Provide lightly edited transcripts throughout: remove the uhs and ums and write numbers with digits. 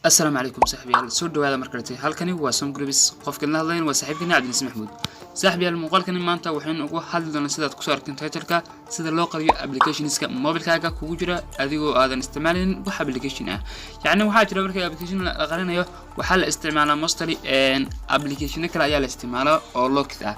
السلام عليكم صاحبي سو dhawaada markaleetay halkani waa Som Groups qofkana hadlayn waa saaxiibkina Cabdi Maxamuud saaxibi muuqaalkani maanta waxaan ugu hadli doonaa sida aad ku soo arkin title-ka sida loo qariyo applications-ka mobilkaaga kugu jira adigoo aadan isticmaalin wax application ah yaani waxa jira markay application la qarinayo waxa la isticmaalaa mostly application kale ayaa la isticmaalaa oo locked ah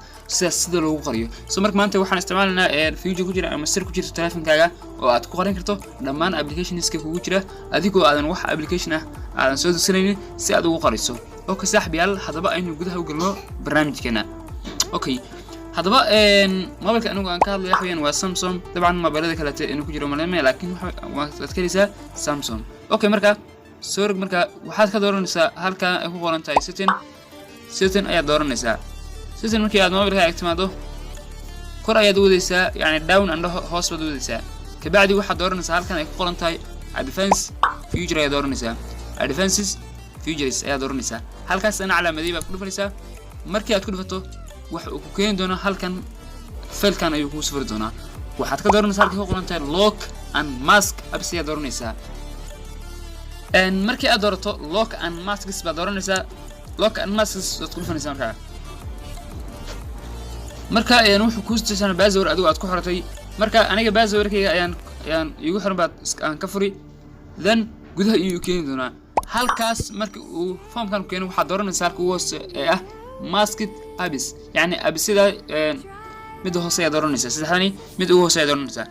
sida loogu qariyo soo marka maanta waxaan isticmaalnaa feature ku jira ama sir ku jirta telefonkaaga oo aad ku qarin karto dhammaan applications-ka kugu jira adigoo aadan wax application ah aadan soo dusanayn si aad ugu qariso oo ka saaxiibayaal hadaba aynu gudaha u galno barnaamijkeena okay hadaba mobilka anigu aan ka hadlayo waxaan waa Samsung dabcan mobilada kale inuu ku jiro malama laakiin waxa kaliya Samsung okay marka soo marka waxaad ka dooranaysaa halka ay ku qoran tahay setting ayaa dooranaysaa setting markii aad mobilka aad kor ayaad wadaysaa yani down and hoos baad wadaysaa ka bacdi waxaad dooranaysaa halkan ay ku qoran tahay advanced feature ayaa dooranaysaa advances features ayaa dooranaysaa halkaas ana calaamadii baad ku dhufanaysaa markii aad ku dhufato waxa uu ku keen doona halkan failkan ayuu ku safri doonaa waxaad ka dooranaysaa halka ku qoran tahay lock and mask apps ayaa dooranaysaa markii aad doorato lock and masks baad dooranaysaa lock and masks waad ku dhufanaysaa marka wuxuu ku isticmaalaa password adigu aad ku xoratay marka aniga passwordkayga ayaan igu xiran baad aan ka furi then gudaha iyo keen doona halkaas markii uu formkan keeno waxa dooranaysaa halka uu hoos ee ah masked apps yani appsida mid hoos ay dooranaysaa saddexdani mid uu hoos ay dooranaysaa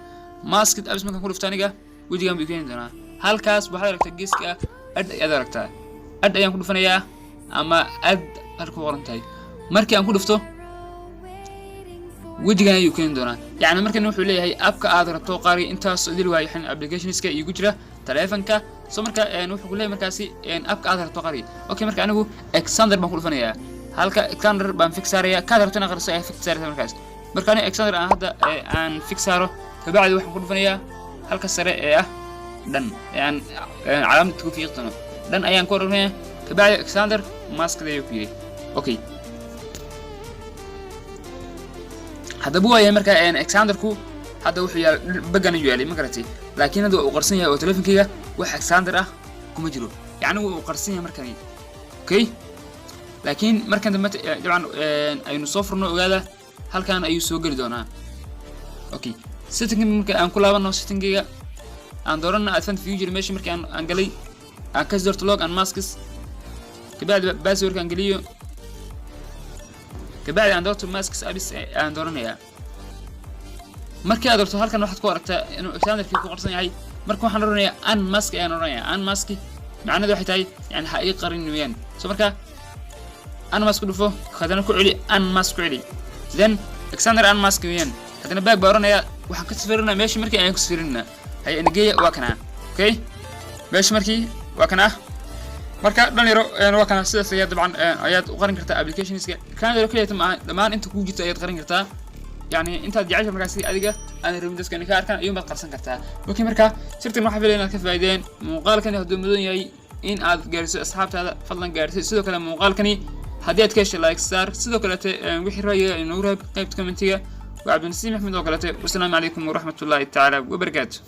masked apps markaan ku dhufto aniga wajigan buu keen doona halkaas waxaad aragtaa geeska add ayaad aragtaa add ayaan ku dhufanayaa ama add halka qoran tahay markii aan ku dhufto wajigan ayuu keen doona yani markan wuxuu leeyahay appka aad rabto qari intaas idil waa yaxan applications-ka igu jira telefonka soo marka wuxuu ku leeyahay markaasi appka aad rabto qari okay marka anigu Alexander baan ku dhufanayaa halka Alexander baan fix saaraya ka rabtana qarso ay fix saaraysaa marka aniga Alexander aan hadda aan fix saaro ka bacdi waxaan ku dhufanayaa halka sare ee ah dhan yani calaamad ku fiiqtano dhan ayaan ku dhufanayaa ka bacdi Alexander maskada ayuu ku yiri okay هذا بوه يا مركا Alexander ku هذا wuxuu yaal bagan iyo yaalay ma garatay laakiin hada uu qarsan yahay oo telefonkayga wax Alexander ah kuma jiro yani uu qarsan yahay markan okay laakiin markan dambe dabcan aynu soo furno ogaada halkan ayuu soo gali doonaa okay setting marka aan ku laabano settingayga aan doorana advanced feature meesha markii aan galay aan ka doorto log and masks kabacdi password kan galiyo kabacdi aan doorto masks apps aan dooranaya markii aad doorto halkan waxaad ku aragtaa inuu Alexander ku qarsan yahay marka waxaan dooranaya unmask ayaan dooranaya unmask macnaheedu waxay tahay yani ha ii qarin weeyaan soo marka unmask ku dhufo khadana ku celi unmask ku celi then Alexander unmask weeyaan hadana baag baaranaya waxaan ka safirinaa meeshii markii aan ku safirinaa hay anageeya waa kana okay meeshii markii waa kana marka dhalinyaro waa kana sidaas ayaa dabcan ayaad u qarin kartaa applications-ka kana kaliya dhamaan inta ku jirto ayaad qarin kartaa yani inta jecesha markaas adiga aan rabin dadka ka arkaan ayuu baad qarsan kartaa okay marka sirtan waxa filaynaa inaad ka faa'iideen muuqaalkani hadduu mudan yahay in aad gaarsiiso asxaabtaada fadlan gaarsiiso sidoo kale muuqaalkani haddii aad ka heshay like star sidoo kale wixii ra'yiga inoo reeb qaybta commentiga waa Cabdi Maxamuud oo kale wassalaamu calaykum wa rahmatullaahi ta'ala wa barakaatuh